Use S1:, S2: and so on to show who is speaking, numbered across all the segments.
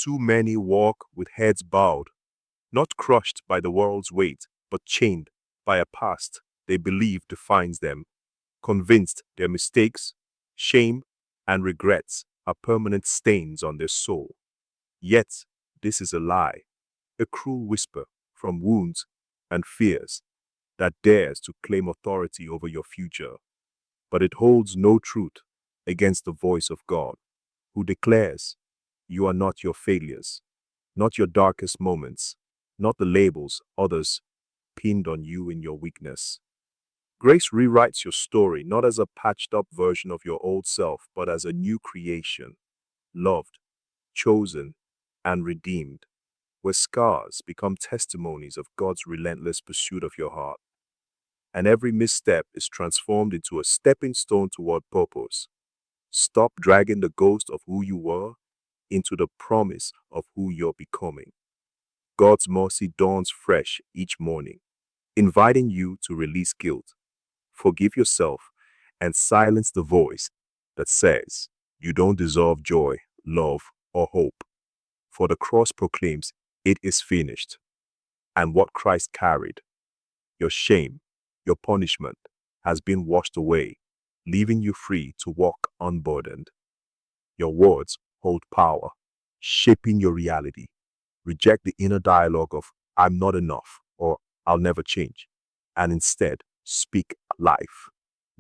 S1: Too many walk with heads bowed, not crushed by the world's weight, but chained by a past they believe defines them, convinced their mistakes, shame, and regrets are permanent stains on their soul. Yet, this is a lie, a cruel whisper from wounds and fears that dares to claim authority over your future. But it holds no truth against the voice of God, who declares, "You are not your failures, not your darkest moments, not the labels others pinned on you in your weakness." Grace rewrites your story not as a patched up version of your old self, but as a new creation, loved, chosen, and redeemed, where scars become testimonies of God's relentless pursuit of your heart. And every misstep is transformed into a stepping stone toward purpose. Stop dragging the ghost of who you were into the promise of who you're becoming. God's mercy dawns fresh each morning, inviting you to release guilt, forgive yourself, and silence the voice that says you don't deserve joy, love, or hope. For the cross proclaims it is finished, and what Christ carried, your shame, your punishment, has been washed away, leaving you free to walk unburdened. Your words hold power, shaping your reality. Reject the inner dialogue of "I'm not enough" or "I'll never change," and instead speak life,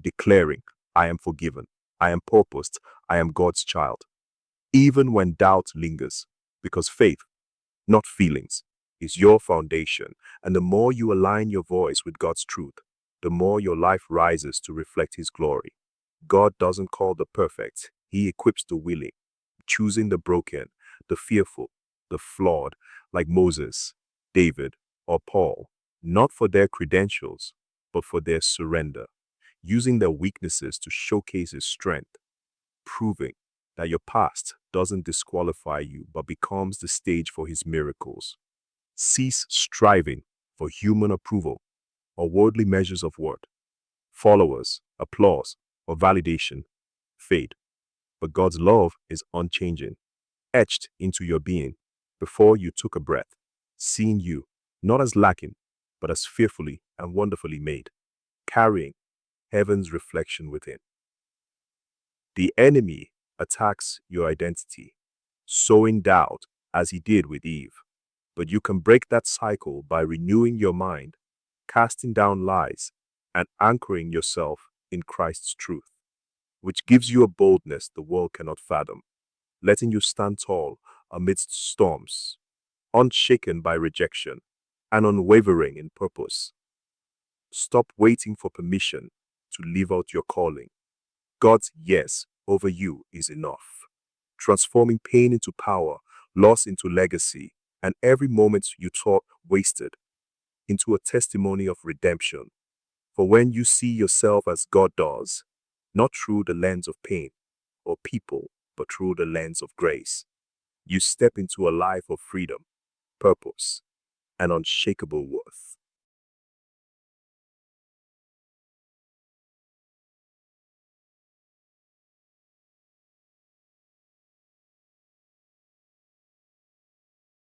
S1: declaring, "I am forgiven, I am purposed, I am God's child." Even when doubt lingers, because faith, not feelings, is your foundation, and the more you align your voice with God's truth, the more your life rises to reflect His glory. God doesn't call the perfect, He equips the willing, choosing the broken, the fearful, the flawed, like Moses, David, or Paul, not for their credentials, but for their surrender, using their weaknesses to showcase His strength, proving that your past doesn't disqualify you but becomes the stage for His miracles. Cease striving for human approval or worldly measures of worth. Followers, applause, or validation fade, but God's love is unchanging, etched into your being before you took a breath, seeing you not as lacking, but as fearfully and wonderfully made, carrying heaven's reflection within. The enemy attacks your identity, sowing doubt as he did with Eve. But you can break that cycle by renewing your mind, casting down lies, and anchoring yourself in Christ's truth, which gives you a boldness the world cannot fathom, letting you stand tall amidst storms, unshaken by rejection and unwavering in purpose. Stop waiting for permission to live out your calling. God's yes over you is enough, transforming pain into power, loss into legacy, and every moment you thought wasted into a testimony of redemption. For when you see yourself as God does, not through the lens of pain or people, but through the lens of grace, you step into a life of freedom, purpose, and unshakable worth.